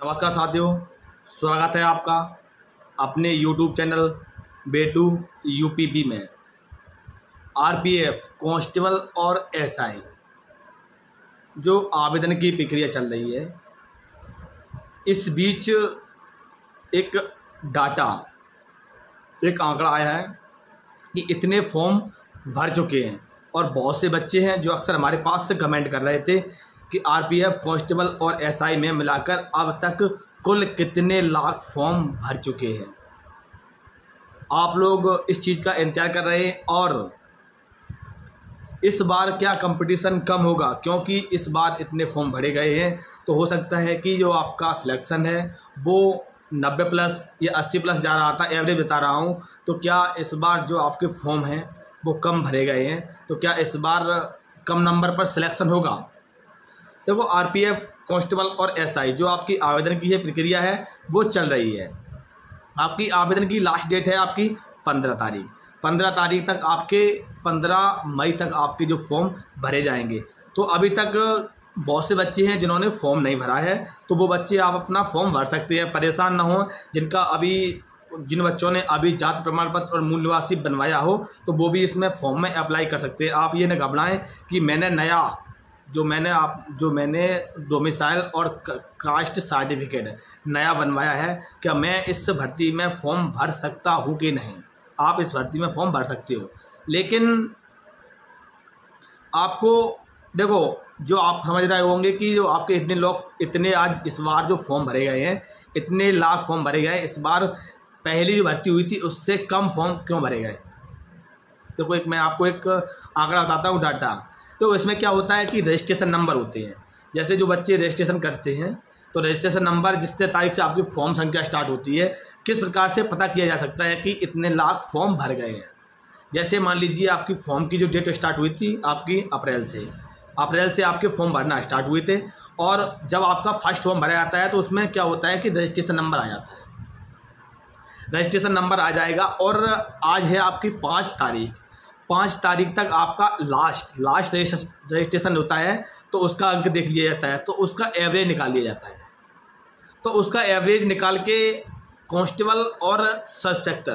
नमस्कार साथियों, स्वागत है आपका अपने YouTube चैनल बेटू यूपीबी में। आरपीएफ कांस्टेबल और एसआई जो आवेदन की प्रक्रिया चल रही है, इस बीच एक आंकड़ा आया है कि इतने फॉर्म भर चुके हैं और बहुत से बच्चे हैं जो अक्सर हमारे पास से कमेंट कर रहे थे कि आरपीएफ कांस्टेबल और एसआई में मिलाकर अब तक कुल कितने लाख फॉर्म भर चुके हैं। आप लोग इस चीज़ का इंतजार कर रहे हैं और इस बार क्या कंपटीशन कम होगा, क्योंकि इस बार इतने फॉर्म भरे गए हैं तो हो सकता है कि जो आपका सिलेक्शन है वो 90 प्लस या 80 प्लस जा रहा था, एवरेज बता रहा हूँ। तो क्या इस बार जो आपके फॉर्म हैं वो कम भरे गए हैं, तो क्या इस बार कम नंबर पर सिलेक्शन होगा। देखो, आरपीएफ कांस्टेबल और एसआई जो आपकी आवेदन की है प्रक्रिया है वो चल रही है। आपकी आवेदन की लास्ट डेट है आपकी 15 तारीख। 15 तारीख तक आपके 15 मई तक आपके जो फॉर्म भरे जाएंगे। तो अभी तक बहुत से बच्चे हैं जिन्होंने फॉर्म नहीं भरा है, तो वो बच्चे आप अपना फॉर्म भर सकते हैं। परेशान ना हो। जिन बच्चों ने अभी जाति प्रमाण पत्र और मूल निवासी बनवाया हो तो वो भी इसमें फॉर्म में अप्लाई कर सकते हैं। आप ये न घबराएं कि मैंने डोमिसाइल और कास्ट सर्टिफिकेट नया बनवाया है, क्या मैं इस भर्ती में फॉर्म भर सकता हूँ कि नहीं। आप इस भर्ती में फॉर्म भर सकते हो, लेकिन आपको देखो, जो आप समझ रहे होंगे कि जो आपके इतने आज इस बार जो फॉर्म भरे गए हैं, इतने लाख फॉर्म भरे गए, इस बार पहली जो भर्ती हुई थी उससे कम फॉर्म क्यों भरे गए। देखो, मैं आपको एक आंकड़ा बताता हूँ, डाटा। तो इसमें क्या होता है कि रजिस्ट्रेशन नंबर होते हैं। जैसे जो बच्चे रजिस्ट्रेशन करते हैं तो रजिस्ट्रेशन नंबर जिस तारीख से आपकी फॉर्म संख्या स्टार्ट होती है, किस प्रकार से पता किया जा सकता है कि इतने लाख फॉर्म भर गए हैं। जैसे मान लीजिए आपकी फॉर्म की जो डेट स्टार्ट हुई थी आपकी अप्रैल से आपके फॉर्म भरना स्टार्ट हुए थे, और जब आपका फर्स्ट फॉर्म भरा जाता है तो उसमें क्या होता है कि रजिस्ट्रेशन नंबर आ जाता है। रजिस्ट्रेशन नंबर आ जाएगा और आज है आपकी 5 तारीख तक आपका लास्ट रजिस्ट्रेशन होता है, तो उसका अंक देख लिया जाता है, तो उसका एवरेज निकाल लिया जाता है। तो उसका एवरेज निकाल के कांस्टेबल और सब इंस्पेक्टर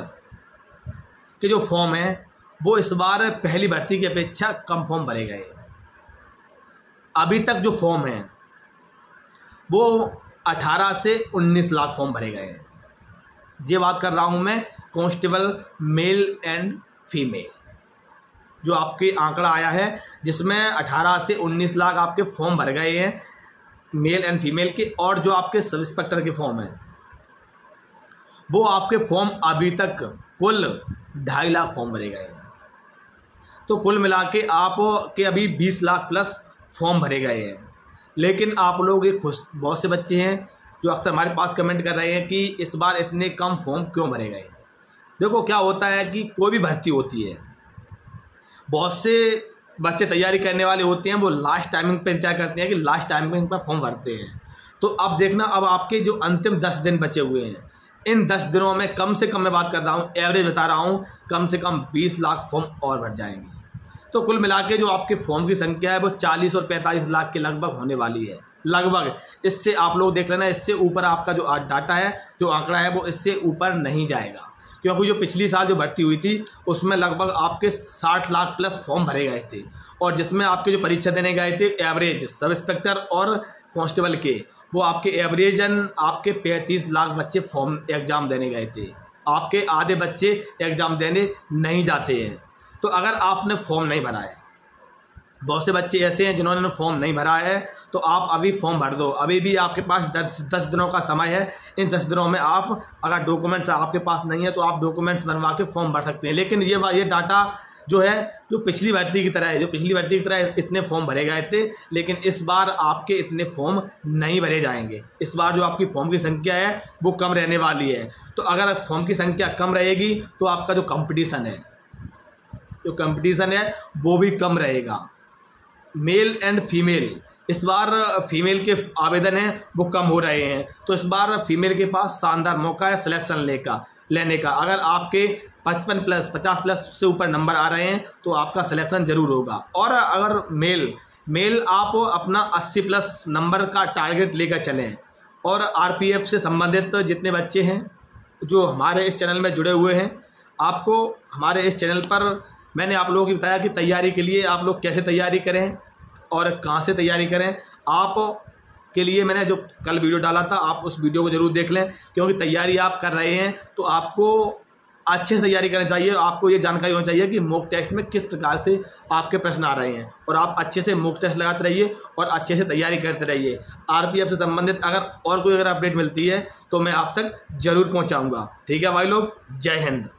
के जो फॉर्म है वो इस बार पहली भर्ती की अपेक्षा कम फॉर्म भरे गए। अभी तक जो फॉर्म है वो 18 से 19 लाख फॉर्म भरे गए हैं। ये बात कर रहा हूँ मैं कांस्टेबल मेल एंड फीमेल, जो आपके आंकड़ा आया है जिसमें 18 से 19 लाख आपके फॉर्म भर गए हैं मेल एंड फीमेल के। और जो आपके सब इंस्पेक्टर के फॉर्म हैं वो आपके फॉर्म अभी तक कुल 2.5 लाख फॉर्म भरे गए हैं। तो कुल मिला के आपके अभी 20 लाख प्लस फॉर्म भरे गए हैं। लेकिन आप लोग बहुत से बच्चे हैं जो अक्सर हमारे पास कमेंट कर रहे हैं कि इस बार इतने कम फॉर्म क्यों भरे गए। देखो, क्या होता है कि कोई भी भर्ती होती है, बहुत से बच्चे तैयारी करने वाले होते हैं, वो लास्ट टाइमिंग पे इंतजार करते हैं कि लास्ट टाइमिंग पर फॉर्म भरते हैं। तो अब देखना, अब आपके जो अंतिम 10 दिन बचे हुए हैं, इन 10 दिनों में कम से कम, मैं बात कर रहा हूँ एवरेज बता रहा हूँ, कम से कम 20 लाख फॉर्म और भर जाएंगे। तो कुल मिला के जो आपके फॉर्म की संख्या है वो 40 और 45 लाख के लगभग होने वाली है। लगभग, इससे आप लोग देख लेना, इससे ऊपर आपका जो डाटा है, जो आंकड़ा है, वो इससे ऊपर नहीं जाएगा। क्योंकि जो पिछली साल जो भर्ती हुई थी उसमें लगभग आपके 60 लाख प्लस फॉर्म भरे गए थे, और जिसमें आपके जो परीक्षा देने गए थे एवरेज सब इंस्पेक्टर और कांस्टेबल के, वो आपके एवरेजन आपके 35 लाख बच्चे फॉर्म एग्ज़ाम देने गए थे। आपके आधे बच्चे एग्ज़ाम देने नहीं जाते हैं। तो अगर आपने फॉर्म नहीं भरा है, बहुत से बच्चे ऐसे हैं जिन्होंने फॉर्म नहीं भरा है, तो आप अभी फॉर्म भर दो। अभी भी आपके पास 10 दिनों का समय है। इन 10 दिनों में आप अगर डॉक्यूमेंट्स आपके पास नहीं है तो आप डॉक्यूमेंट्स बनवा के फॉर्म भर सकते हैं। लेकिन ये डाटा जो है, जो पिछली भर्ती की तरह है, इतने फॉर्म भरे गए थे, लेकिन इस बार आपके इतने फॉर्म नहीं भरे जाएंगे। इस बार जो आपकी फॉर्म की संख्या है वो कम रहने वाली है। तो अगर फॉर्म की संख्या कम रहेगी तो आपका जो कंपटीशन है वो भी कम रहेगा। मेल एंड फीमेल, इस बार फीमेल के आवेदन हैं वो कम हो रहे हैं, तो इस बार फीमेल के पास शानदार मौका है सिलेक्शन लेने का। अगर आपके 55 प्लस 50 प्लस से ऊपर नंबर आ रहे हैं तो आपका सिलेक्शन ज़रूर होगा। और अगर मेल आप अपना 80 प्लस नंबर का टारगेट लेकर चलें और आरपीएफ से संबंधित जितने बच्चे हैं जो हमारे इस चैनल में जुड़े हुए हैं, आपको हमारे इस चैनल पर मैंने आप लोगों को बताया कि तैयारी के लिए आप लोग कैसे तैयारी करें और कहाँ से तैयारी करें। आप के लिए मैंने जो कल वीडियो डाला था, आप उस वीडियो को ज़रूर देख लें, क्योंकि तैयारी आप कर रहे हैं तो आपको अच्छे से तैयारी करनी चाहिए। आपको ये जानकारी होनी चाहिए कि मॉक टेस्ट में किस प्रकार से आपके प्रश्न आ रहे हैं, और आप अच्छे से मॉक टेस्ट लगाते रहिए और अच्छे से तैयारी करते रहिए। आरपीएफ से संबंधित अगर कोई अपडेट मिलती है तो मैं आप तक ज़रूर पहुंचाऊंगा। ठीक है भाई लोग, जय हिंद।